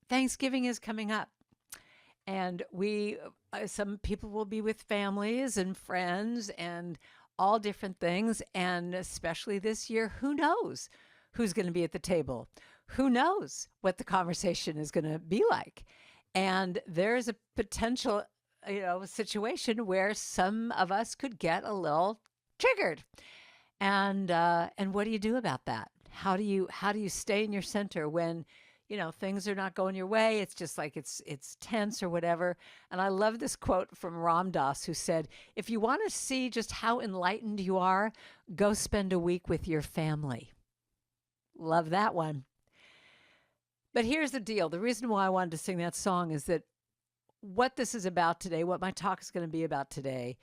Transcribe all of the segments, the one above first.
Thanksgiving is coming up, and some people will be with families and friends and all different things. And especially this year, who knows who's going to be at the table? Who knows what the conversation is going to be like? And there's a potential, situation where some of us could get a little triggered. And what do you do about that? How do you stay in your center when things are not going your way? It's just like it's tense or whatever. And I love this quote from Ram Dass, who said, "If you want to see just how enlightened you are, go spend a week with your family." Love that one. But here's the deal: the reason why I wanted to sing that song is that what this is about today, what my talk is going to be about today,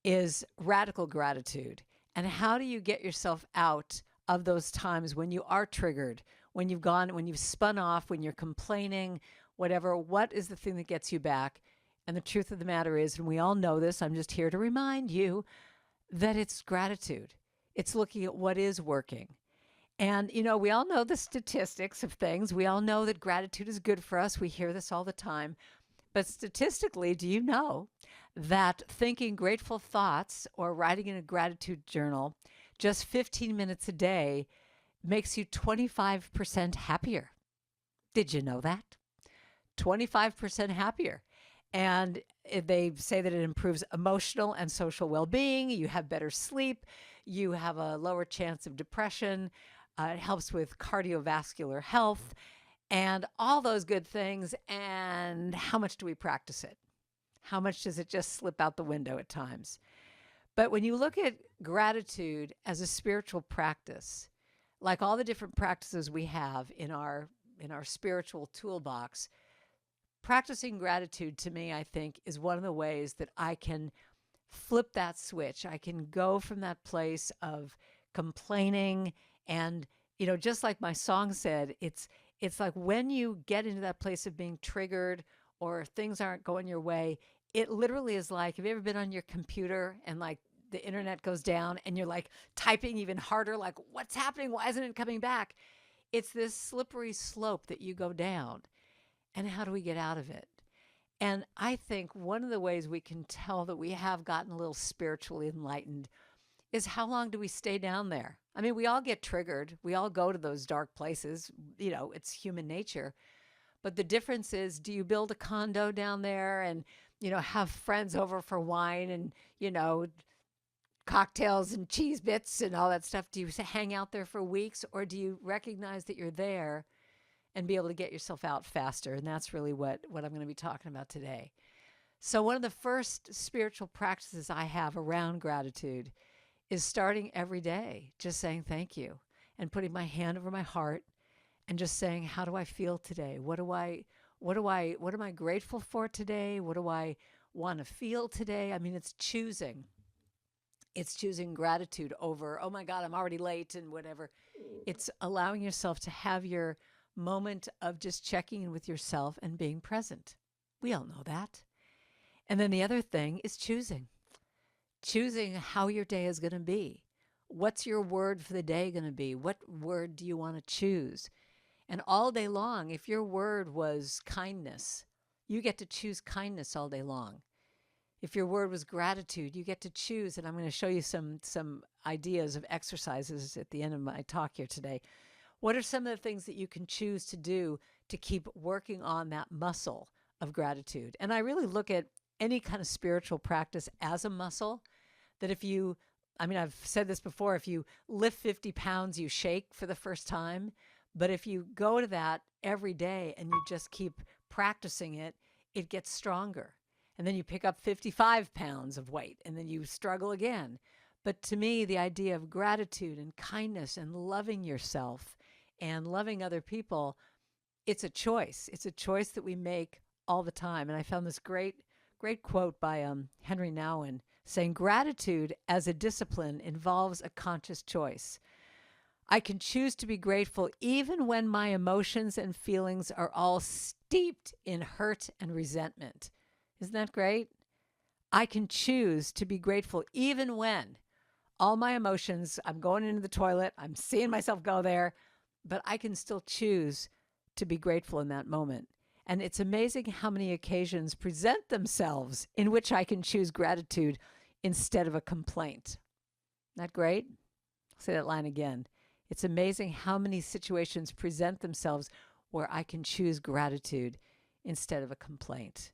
is radical gratitude. And how do you get yourself out of those times when you are triggered, when you've spun off, when you're complaining, whatever? What is the thing that gets you back? And the truth of the matter is, and we all know this, I'm just here to remind you that it's gratitude. It's looking at what is working. And, we all know the statistics of things. We all know that gratitude is good for us. We hear this all the time. But statistically, do you know that thinking grateful thoughts or writing in a gratitude journal just 15 minutes a day makes you 25% happier? Did you know that? 25% happier. And they say that it improves emotional and social well being. You have better sleep. You have a lower chance of depression. It helps with cardiovascular health and all those good things. And how much do we practice it? How much does it just slip out the window at times? But when you look at gratitude as a spiritual practice, like all the different practices we have in our spiritual toolbox, practicing gratitude to me, I think, is one of the ways that I can flip that switch. I can go from that place of complaining and, just like my song said, it's like when you get into that place of being triggered or things aren't going your way, it literally is like, have you ever been on your computer and like the internet goes down and you're like typing even harder, like, what's happening? Why isn't it coming back? It's this slippery slope that you go down. And how do we get out of it? And I think one of the ways we can tell that we have gotten a little spiritually enlightened is how long do we stay down there? I mean, we all get triggered. We all go to those dark places. It's human nature. But the difference is, do you build a condo down there and, have friends over for wine and, cocktails and cheese bits and all that stuff? Do you hang out there for weeks, or do you recognize that you're there and be able to get yourself out faster? And that's really what I'm going to be talking about today. So one of the first spiritual practices I have around gratitude is starting every day just saying thank you and putting my hand over my heart and just saying, how do I feel today? What am I grateful for today? What do I want to feel today? I mean, it's choosing gratitude over, oh my God, I'm already late and whatever. It's allowing yourself to have your moment of just checking in with yourself and being present. We all know that. And then the other thing is choosing how your day is going to be. What's your word for the day going to be? What word do you want to choose? And all day long, if your word was kindness, you get to choose kindness all day long. If your word was gratitude, you get to choose. And I'm going to show you some ideas of exercises at the end of my talk here today. What are some of the things that you can choose to do to keep working on that muscle of gratitude? And I really look at any kind of spiritual practice as a muscle that I've said this before, if you lift 50 pounds, you shake for the first time. But if you go to that every day and you just keep practicing it, it gets stronger. And then you pick up 55 pounds of weight and then you struggle again. But to me, the idea of gratitude and kindness and loving yourself and loving other people, it's a choice. It's a choice that we make all the time. And I found this great quote by Henry Nouwen saying, gratitude as a discipline involves a conscious choice. I can choose to be grateful even when my emotions and feelings are all steeped in hurt and resentment. Isn't that great? I can choose to be grateful even when all my emotions, I'm going into the toilet, I'm seeing myself go there, but I can still choose to be grateful in that moment. And it's amazing how many occasions present themselves in which I can choose gratitude instead of a complaint. Isn't that great? I'll say that line again. It's amazing how many situations present themselves where I can choose gratitude instead of a complaint.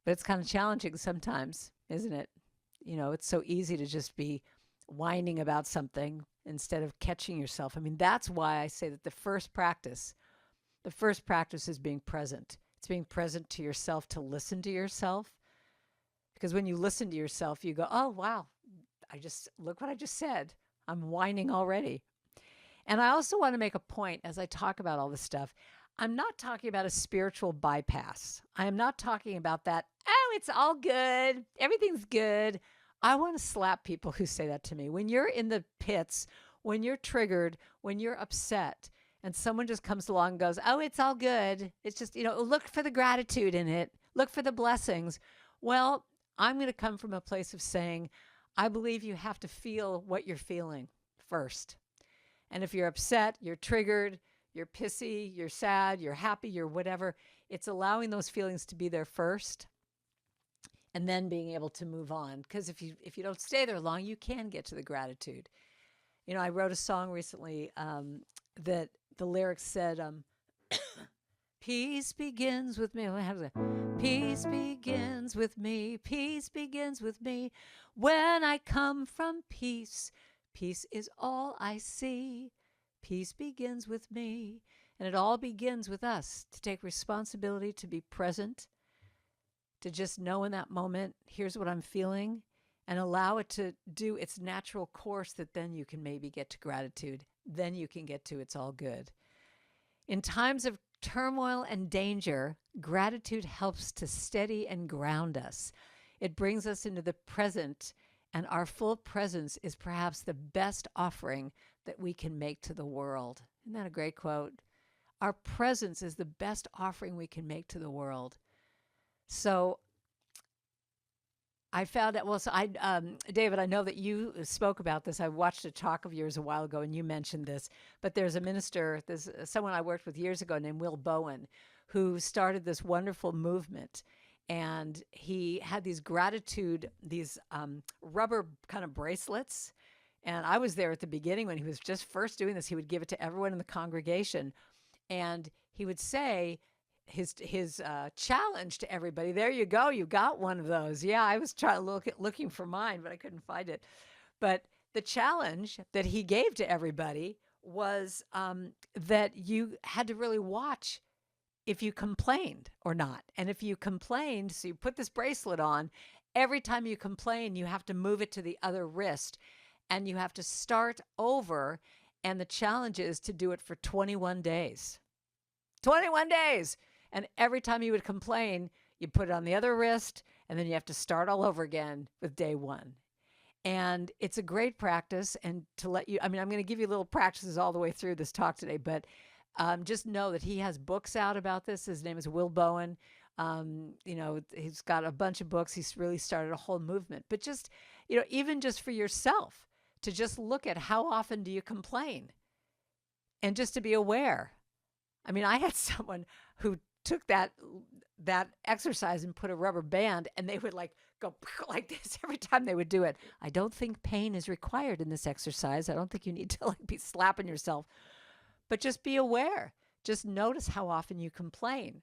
But it's kind of challenging sometimes, isn't it? It's so easy to just be whining about something instead of catching yourself. I mean, that's why I say that the first practice is being present. It's being present to yourself, to listen to yourself. Because when you listen to yourself, you go, oh, wow, look what I just said. I'm whining already. And I also want to make a point as I talk about all this stuff. I'm not talking about a spiritual bypass. I am not talking about that, oh, it's all good. Everything's good. I want to slap people who say that to me. When you're in the pits, when you're triggered, when you're upset, and someone just comes along and goes, oh, it's all good. It's just, look for the gratitude in it. Look for the blessings. Well, I'm going to come from a place of saying, I believe you have to feel what you're feeling first. And if you're upset, you're triggered, you're pissy, you're sad, you're happy, you're whatever, it's allowing those feelings to be there first and then being able to move on. Because if you don't stay there long, you can get to the gratitude. I wrote a song recently that the lyrics said, peace begins with me. How does it? Peace begins with me. Peace begins with me. When I come from peace, peace is all I see. Peace begins with me. And it all begins with us to take responsibility, to be present, to just know in that moment, here's what I'm feeling, and allow it to do its natural course, that then you can maybe get to gratitude. Then you can get to it's all good. In times of turmoil and danger, gratitude helps to steady and ground us. It brings us into the present, and our full presence is perhaps the best offering that we can make to the world. Isn't that a great quote? Our presence is the best offering we can make to the world. So I found out, David, I know that you spoke about this. I watched a talk of yours a while ago, and you mentioned this. But there's a minister, there's someone I worked with years ago named Will Bowen, who started this wonderful movement. And he had these rubber kind of bracelets. And I was there at the beginning when he was just first doing this. He would give it to everyone in the congregation. And he would say, his challenge to everybody, there you go, you got one of those. Yeah, I was looking for mine, but I couldn't find it. But the challenge that he gave to everybody was that you had to really watch if you complained or not. And if you complained, so you put this bracelet on, every time you complain, you have to move it to the other wrist, and you have to start over. And the challenge is to do it for 21 days. 21 days! And every time you would complain, you put it on the other wrist, and then you have to start all over again with day one. And it's a great practice. And to let you, I'm going to give you little practices all the way through this talk today, but just know that he has books out about this. His name is Will Bowen. He's got a bunch of books. He's really started a whole movement. But just, even just for yourself, to just look at how often do you complain, and just to be aware. I mean, I had someone who took that exercise and put a rubber band, and they would go like this every time they would do it. I don't think pain is required in this exercise. I don't think you need to be slapping yourself, but just be aware. Just notice how often you complain.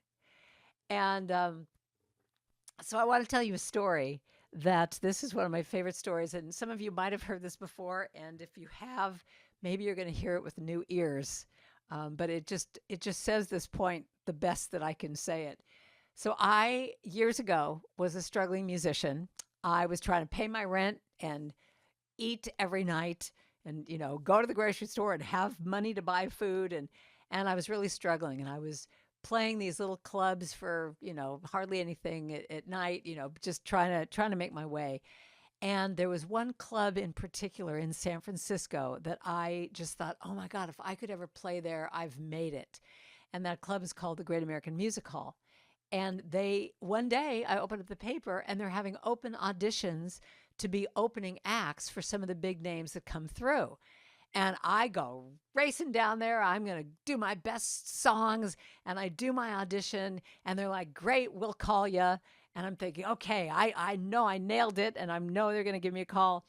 And so I want to tell you a story that this is one of my favorite stories, and some of you might have heard this before, and if you have, maybe you're going to hear it with new ears. But it just says this point the best that I can say it. So I, years ago, was a struggling musician. I was trying to pay my rent and eat every night and, go to the grocery store and have money to buy food. And I was really struggling. And I was playing these little clubs for, hardly anything at night, just trying to make my way. And there was one club in particular in San Francisco that I just thought, oh my God, if I could ever play there, I've made it. And that club is called the Great American Music Hall. And one day I opened up the paper, and they're having open auditions to be opening acts for some of the big names that come through. And I go racing down there. I'm going to do my best songs. And I do my audition. And they're like, great, we'll call you. And I'm thinking, okay, I know I nailed it. And I know they're going to give me a call.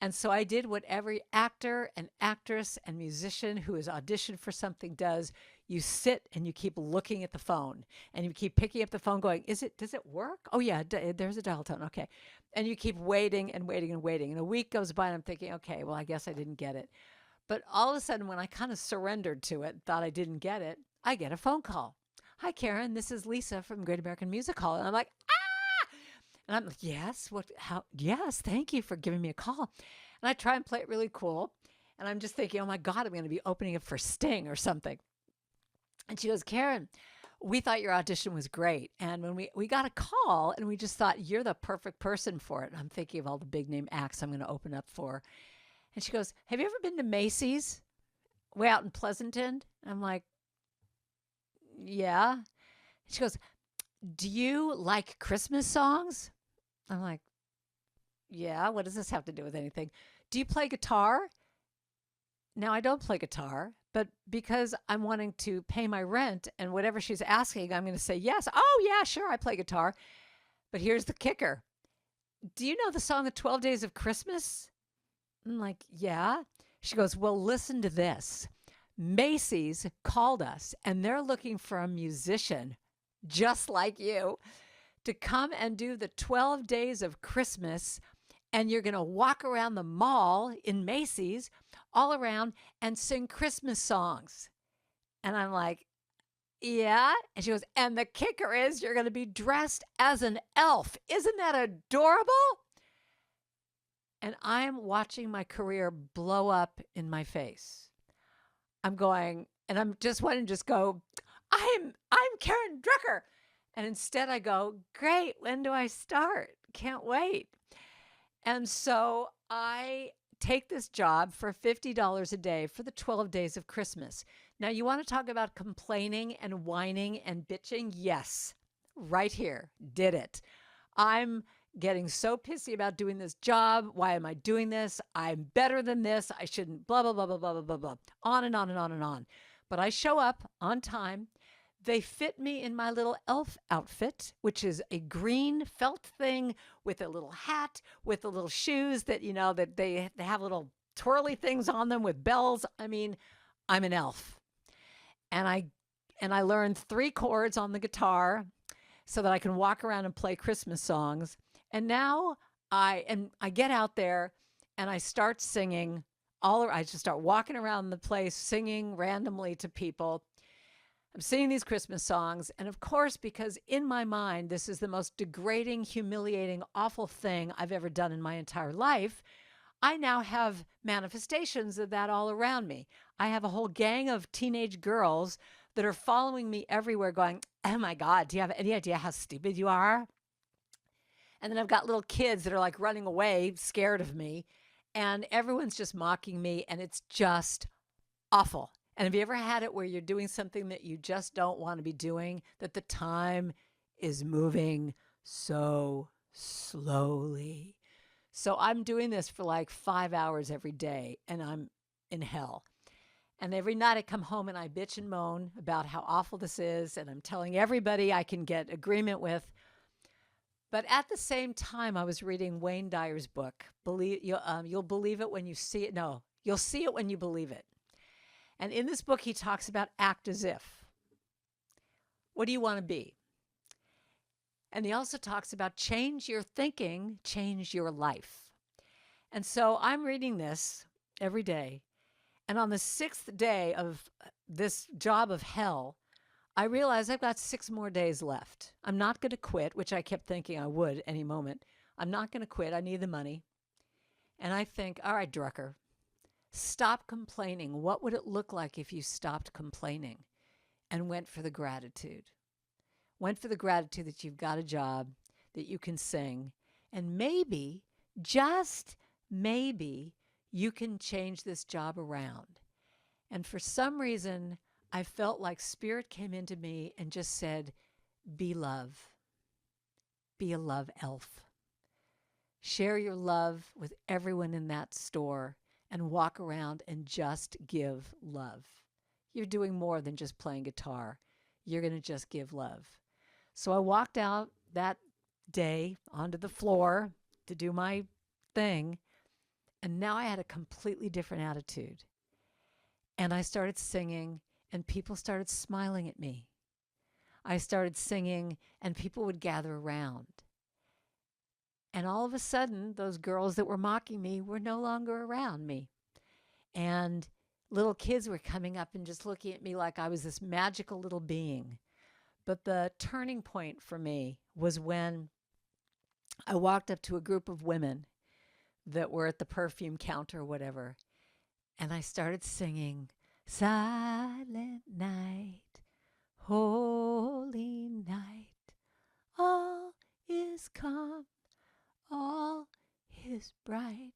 And so I did what every actor and actress and musician who has auditioned for something does. You sit and you keep looking at the phone and you keep picking up the phone going, does it work? Oh yeah, there's a dial tone. Okay. And you keep waiting and waiting and waiting. And a week goes by and I'm thinking, okay, well, I guess I didn't get it. But all of a sudden, when I kind of surrendered to it, thought I didn't get it, I get a phone call. Hi, Karen. This is Lisa from Great American Music Hall. And I'm like, ah! And I'm like, yes, what, how, yes, thank you for giving me a call. And I try and play it really cool. And I'm just thinking, oh my God, I'm going to be opening it for Sting or something. And she goes, Karen, we thought your audition was great. And when we got a call and we just thought, you're the perfect person for it. And I'm thinking of all the big name acts I'm going to open up for. And she goes, have you ever been to Macy's way out in Pleasanton? I'm like, yeah. She goes, do you like Christmas songs? I'm like, yeah. What does this have to do with anything? Do you play guitar? Now, I don't play guitar, but because I'm wanting to pay my rent and whatever she's asking, I'm going to say yes. Oh, yeah, sure, I play guitar. But here's the kicker. Do you know the song, The 12 Days of Christmas? I'm like, yeah. She goes, well, listen to this. Macy's called us and they're looking for a musician just like you to come and do the 12 days of Christmas. And you're going to walk around the mall in Macy's all around and sing Christmas songs. And I'm like, yeah. And she goes, and the kicker is you're going to be dressed as an elf. Isn't that adorable? And I'm watching my career blow up in my face. I'm going, and I'm just wanting to just go, I'm Karen Drucker. And instead I go, great, when do I start? Can't wait. And so I take this job for $50 a day for the 12 days of Christmas. Now, you want to talk about complaining and whining and bitching? Yes, right here, did it. I'm getting so pissy about doing this job. Why am I doing this? I'm better than this. I shouldn't, blah, blah, blah, blah, blah, blah, blah, blah. On and on and on and on. But I show up on time. They fit me in my little elf outfit, which is a green felt thing with a little hat, with the little shoes that, you know, that they have little twirly things on them with bells. I mean, I'm an elf. And I learned 3 chords on the guitar so that I can walk around and play Christmas songs. And now I get out there and I start singing I just start walking around the place singing randomly to people. I'm singing these Christmas songs. And of course, because in my mind, this is the most degrading, humiliating, awful thing I've ever done in my entire life, I now have manifestations of that all around me. I have a whole gang of teenage girls that are following me everywhere going, oh my God, do you have any idea how stupid you are? And then I've got little kids that are like running away, scared of me. And everyone's just mocking me. And it's just awful. And have you ever had it where you're doing something that you just don't want to be doing, that the time is moving so slowly? So I'm doing this for like 5 hours every day, and I'm in hell. And every night I come home and I bitch and moan about how awful this is, and I'm telling everybody I can get agreement with. But at the same time, I was reading Wayne Dyer's book. You'll believe it when you see it. No, you'll see it when you believe it. And in this book, he talks about act as if. What do you want to be? And he also talks about change your thinking, change your life. And so I'm reading this every day. And on the 6th day of this job of hell, I realize I've got 6 more days left. I'm not going to quit, which I kept thinking I would any moment. I'm not going to quit. I need the money. And I think, all right, Drucker, stop complaining. What would it look like if you stopped complaining and went for the gratitude? Went for the gratitude that you've got a job, that you can sing, and maybe, just maybe, you can change this job around. And for some reason, I felt like Spirit came into me and just said, be love. Be a love elf. Share your love with everyone in that store and walk around and just give love. You're doing more than just playing guitar. You're going to just give love. So I walked out that day onto the floor to do my thing, and now I had a completely different attitude. And I started singing, and people started smiling at me. I started singing, and people would gather around. And all of a sudden, those girls that were mocking me were no longer around me. And little kids were coming up and just looking at me like I was this magical little being. But the turning point for me was when I walked up to a group of women that were at the perfume counter or whatever, and I started singing, Silent Night, Holy Night, all is calm, all is bright.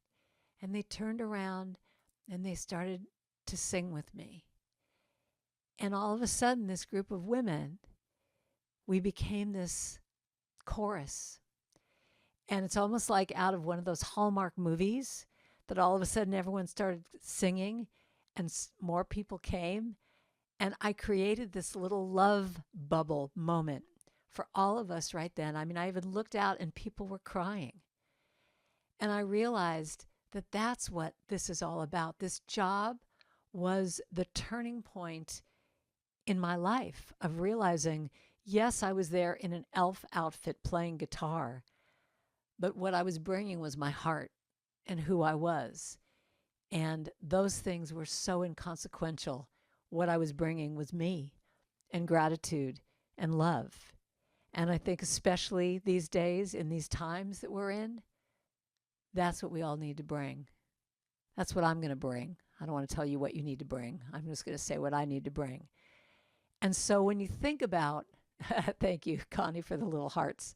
And they turned around and they started to sing with me. And all of a sudden, this group of women, we became this chorus. And it's almost like out of one of those Hallmark movies that all of a sudden everyone started singing and more people came. And I created this little love bubble moment for all of us right then. I mean, I even looked out and people were crying. And I realized that that's what this is all about. This job was the turning point in my life of realizing, yes, I was there in an elf outfit playing guitar, but what I was bringing was my heart and who I was. And those things were so inconsequential. What I was bringing was me and gratitude and love. And I think especially these days, in these times that we're in, that's what we all need to bring. That's what I'm going to bring. I don't want to tell you what you need to bring. I'm just going to say what I need to bring. And so when you think about, thank you, Connie, for the little hearts.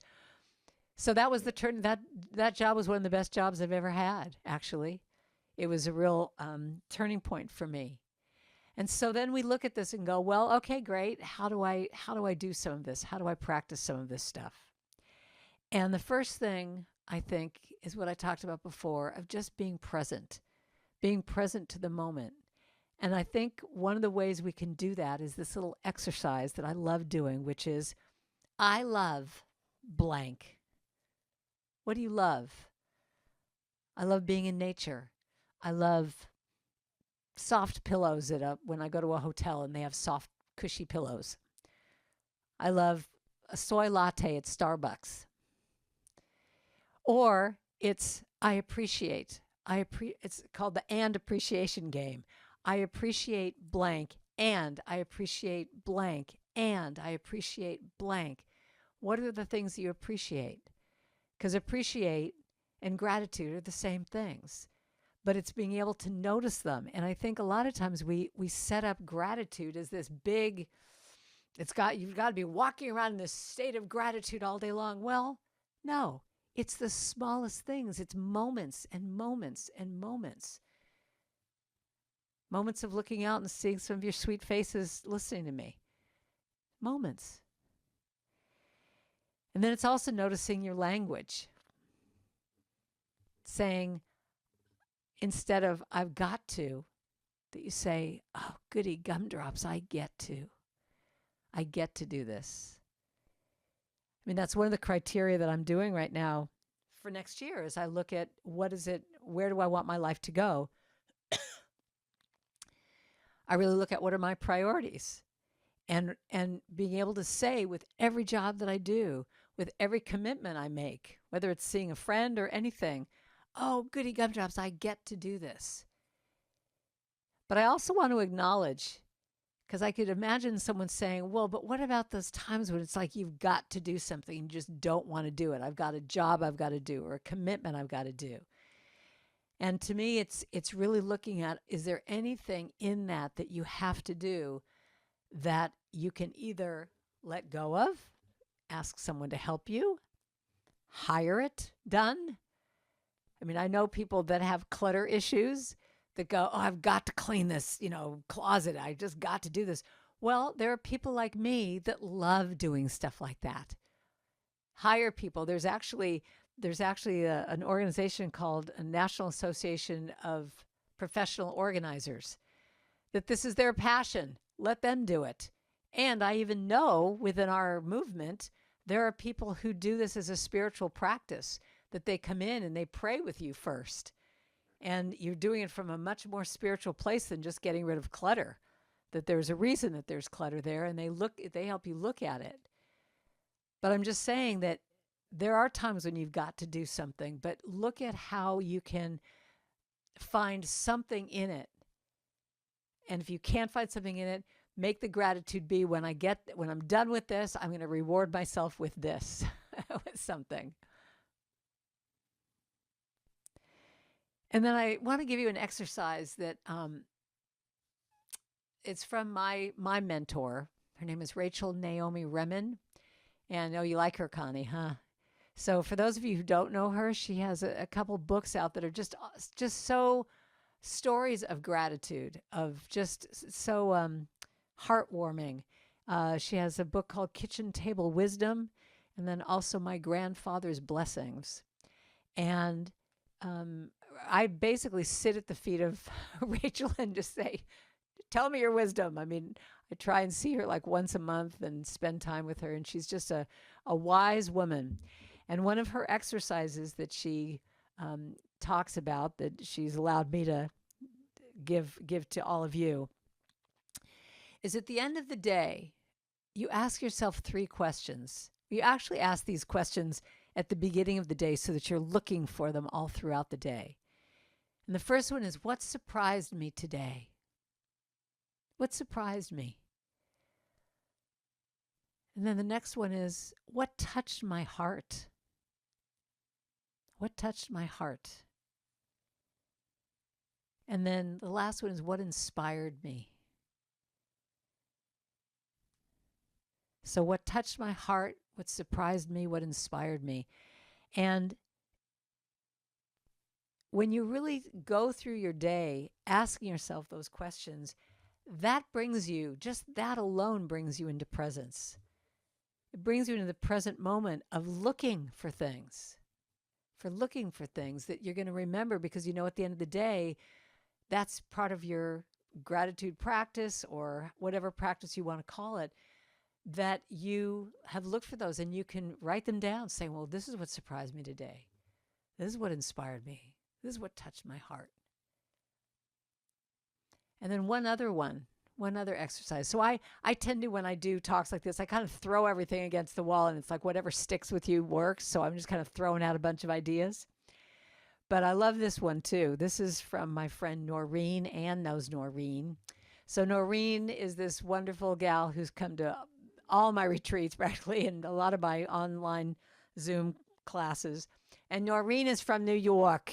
So that was the turn. That job was one of the best jobs I've ever had, actually. It was a real turning point for me. And so then we look at this and go, well, okay, great. How do I do some of this? How do I practice some of this stuff? And the first thing I think is what I talked about before of just being present to the moment. And I think one of the ways we can do that is this little exercise that I love doing, which is I love blank. What do you love? I love being in nature. I love soft pillows when I go to a hotel and they have soft, cushy pillows. I love a soy latte at Starbucks. Or it's I appreciate. It's called the and appreciation game. I appreciate blank, and I appreciate blank, and I appreciate blank. What are the things that you appreciate? Because appreciate and gratitude are the same things, but it's being able to notice them. And I think a lot of times we set up gratitude as this big, you've got to be walking around in this state of gratitude all day long. Well, no, it's the smallest things. It's moments and moments and moments. Moments of looking out and seeing some of your sweet faces listening to me. Moments. And then it's also noticing your language. Saying, instead of I've got to, that you say, oh, goody gumdrops, I get to do this. I mean, that's one of the criteria that I'm doing right now for next year as I look at where do I want my life to go? I really look at what are my priorities and being able to say with every job that I do, with every commitment I make, whether it's seeing a friend or anything, oh, goody gumdrops, I get to do this. But I also want to acknowledge, because I could imagine someone saying, well, but what about those times when it's like you've got to do something and you just don't want to do it? I've got a job I've got to do or a commitment I've got to do. And to me, it's really looking at, is there anything in that you have to do that you can either let go of, ask someone to help you, hire it done? I mean, I know people that have clutter issues that go, oh, I've got to clean this, closet. I just got to do this. Well, there are people like me that love doing stuff like that. Hire people. There's actually an organization called a National Association of professional organizers, that this is their passion. Let them do it. And I even know within our movement, there are people who do this as a spiritual practice, that they come in and they pray with you first. And you're doing it from a much more spiritual place than just getting rid of clutter, that there's a reason that there's clutter there, and they help you look at it. But I'm just saying that there are times when you've got to do something, but look at how you can find something in it. And if you can't find something in it, make the gratitude be, when I'm done with this, I'm going to reward myself with this, with something. And then I want to give you an exercise that it's from my mentor. Her name is Rachel Naomi Remen. And oh, you like her, Connie, huh? So for those of you who don't know her, she has a couple books out that are just so stories of gratitude, of just so heartwarming. She has a book called Kitchen Table Wisdom, and then also My Grandfather's Blessings. And I basically sit at the feet of Rachel and just say, tell me your wisdom. I mean, I try and see her like once a month and spend time with her. And she's just a wise woman. And one of her exercises that she talks about, that she's allowed me to give to all of you, is at the end of the day, you ask yourself 3 questions. You actually ask these questions at the beginning of the day so that you're looking for them all throughout the day. And the first one is, what surprised me today? What surprised me? And then the next one is, what touched my heart? What touched my heart? And then the last one is, what inspired me? So what touched my heart, what surprised me, what inspired me? And when you really go through your day asking yourself those questions, that brings you, just that alone brings you into presence. It brings you into the present moment of looking for things that you're going to remember, because you know at the end of the day, that's part of your gratitude practice, or whatever practice you want to call it, that you have looked for those and you can write them down, saying, well, this is what surprised me today. This is what inspired me. This is what touched my heart. And then one other exercise. So I tend to, when I do talks like this, I kind of throw everything against the wall, and it's like whatever sticks with you works. So I'm just kind of throwing out a bunch of ideas. But I love this one too. This is from my friend Noreen. Ann knows Noreen. So Noreen is this wonderful gal who's come to all my retreats practically, and a lot of my online Zoom classes. And Noreen is from New York.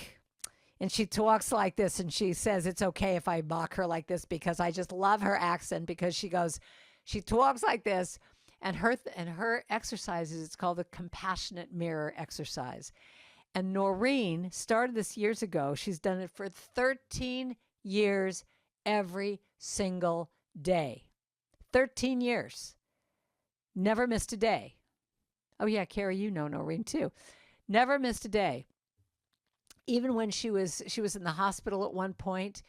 And she talks like this, and she says it's okay if I mock her like this, because I just love her accent, because she talks like this, and her exercises, it's called the compassionate mirror exercise. And Noreen started this years ago. She's done it for 13 years every single day. 13 years. Never missed a day. Oh yeah, Carrie, you know Noreen too. Never missed a day. Even when she was in the hospital at one point,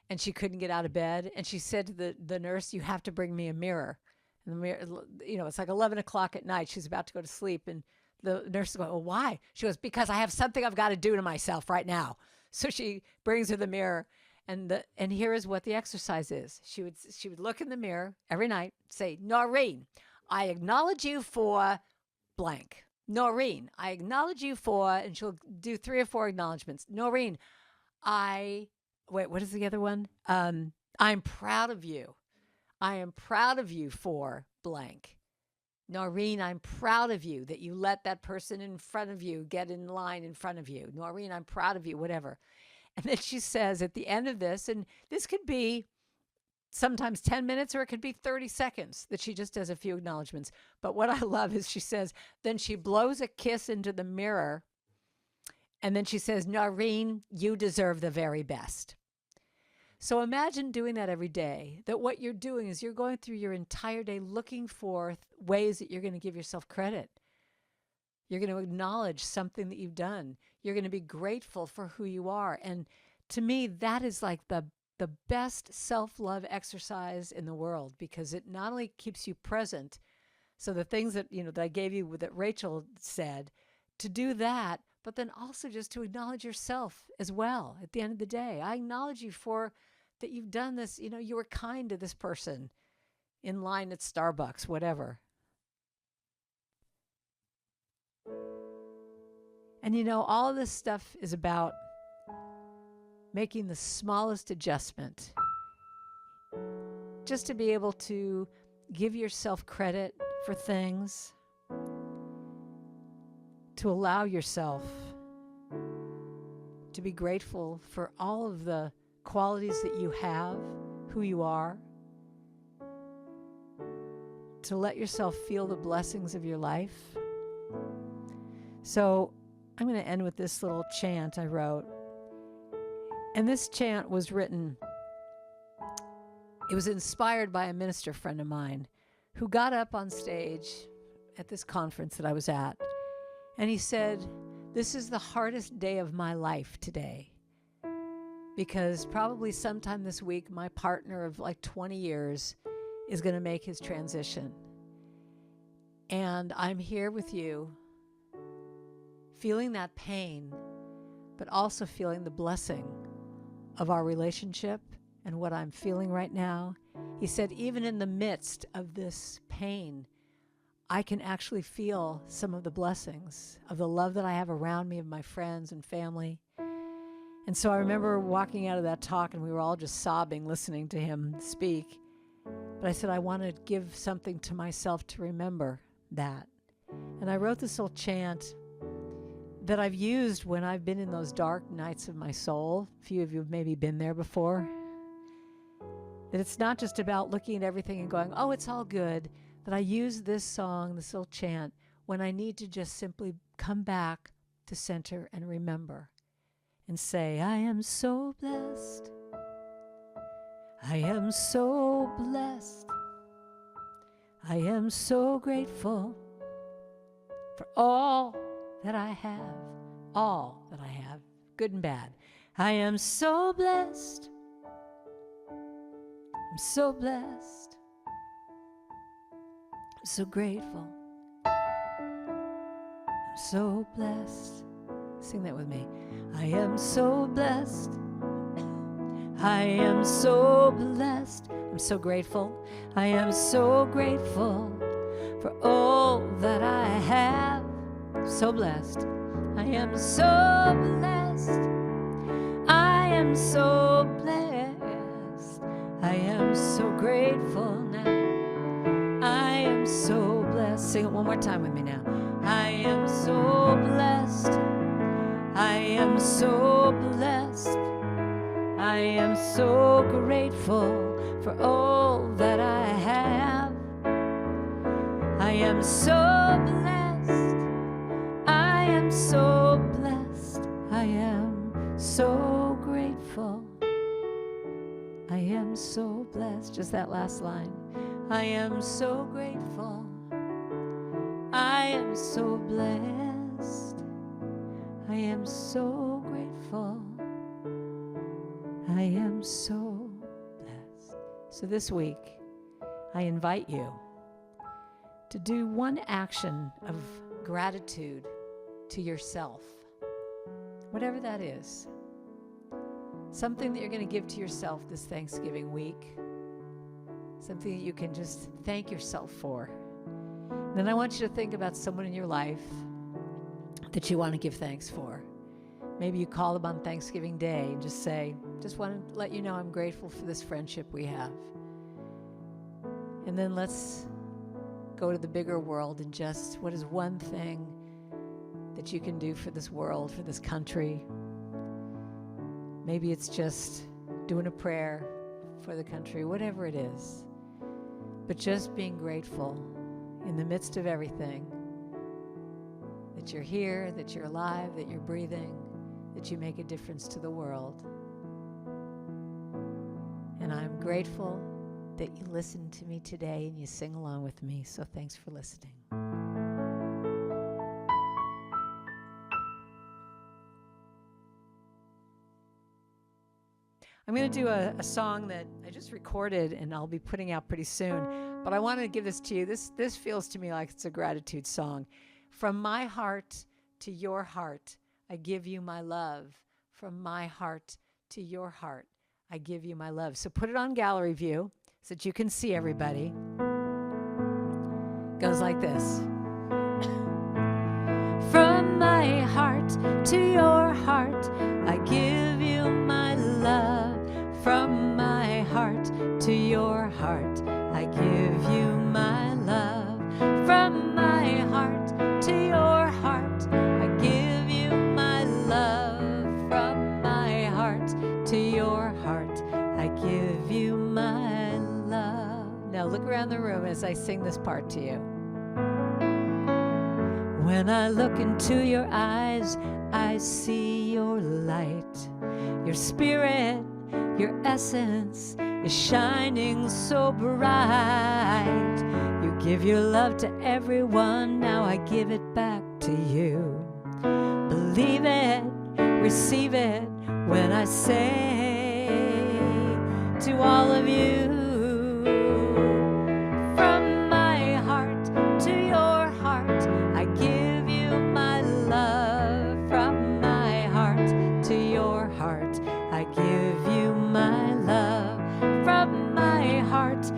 and she couldn't get out of bed, and she said to the nurse, you have to bring me a mirror. And the mirror, it's like 11 o'clock at night. She's about to go to sleep, and the nurse is going, well, why? She goes, because I have something I've got to do to myself right now. So she brings her the mirror, and here is what the exercise is. She would look in the mirror every night, say, Noreen, I acknowledge you for blank. Noreen, I acknowledge you for, and she'll do 3 or 4 acknowledgments. Noreen, what is the other one? I'm proud of you. I am proud of you for blank. Noreen, I'm proud of you that you let that person in front of you get in line in front of you. Noreen, I'm proud of you, whatever. And then she says at the end of this, and this could be sometimes 10 minutes, or it could be 30 seconds that she just does a few acknowledgments. But what I love is she says, then she blows a kiss into the mirror, and then she says, Noreen, you deserve the very best. So imagine doing that every day, that what you're doing is you're going through your entire day looking for ways that you're going to give yourself credit. You're going to acknowledge something that you've done. You're going to be grateful for who you are. And to me, that is like the best self-love exercise in the world, because it not only keeps you present. So the things that, that I gave you that Rachel said, to do that, but then also just to acknowledge yourself as well. At the end of the day, I acknowledge you for that you've done this. You were kind to this person in line at Starbucks, whatever. And all of this stuff is about making the smallest adjustment, just to be able to give yourself credit for things, to allow yourself to be grateful for all of the qualities that you have, who you are, to let yourself feel the blessings of your life. So I'm going to end with this little chant I wrote. And this chant was written, it was inspired by a minister friend of mine who got up on stage at this conference that I was at. And he said, "This is the hardest day of my life today, because probably sometime this week, my partner of like 20 years is going to make his transition. And I'm here with you, feeling that pain, but also feeling the blessing of our relationship and what I'm feeling right now." He said, even in the midst of this pain, I can actually feel some of the blessings of the love that I have around me, of my friends and family. And so I remember walking out of that talk, and we were all just sobbing, listening to him speak. But I said, I want to give something to myself to remember that. And I wrote this little chant that I've used when I've been in those dark nights of my soul. A few of you have maybe been there before. That it's not just about looking at everything and going, oh, it's all good. That I use this song, this little chant, when I need to just simply come back to center and remember and say, I am so blessed. I am so blessed. I am so grateful for all that I have, good and bad. I am so blessed. I'm so blessed. I'm so grateful. I'm so blessed. Sing that with me. I am so blessed. I am so blessed. I'm so grateful. I am so grateful for all that I have. So blessed. I am so blessed. I am so blessed. I am so grateful now. I am so blessed. Sing it one more time with me now. I am so blessed. I am so blessed. I am so grateful for all that I have. I am so blessed. I am so blessed. I am so grateful. I am so blessed. Just that last line. I am so grateful. I am so blessed. I am so grateful. I am so blessed. So this week, I invite you to do one action of gratitude to yourself, whatever that is. Something that you're going to give to yourself this Thanksgiving week. Something that you can just thank yourself for. And then I want you to think about someone in your life that you want to give thanks for. Maybe you call them on Thanksgiving Day and just say, just want to let you know I'm grateful for this friendship we have. And then let's go to the bigger world and just, what is one thing that you can do for this world, for this country? Maybe it's just doing a prayer for the country, whatever it is. But just being grateful in the midst of everything, that you're here, that you're alive, that you're breathing, that you make a difference to the world. And I'm grateful that you listened to me today and you sing along with me. So thanks for listening. I'm going to do a song that I just recorded and I'll be putting out pretty soon. But I want to give this to you. This feels to me like it's a gratitude song. From my heart to your heart, I give you my love. From my heart to your heart, I give you my love. So put it on gallery view so that you can see everybody. Goes like this. From my heart to your heart, I give you my love. From my heart to your heart, I give you my love. From my heart to your heart, I give you my love. From my heart to your heart, I give you my love. Now look around the room as I sing this part to you. When I look into your eyes, I see your light. Your spirit, your essence is shining so bright. You give your love to everyone, now I give it back to you. Believe it, receive it when I say to all of you. From my heart to your heart, I give you my love. From my heart to your heart, I give you my love. From my heart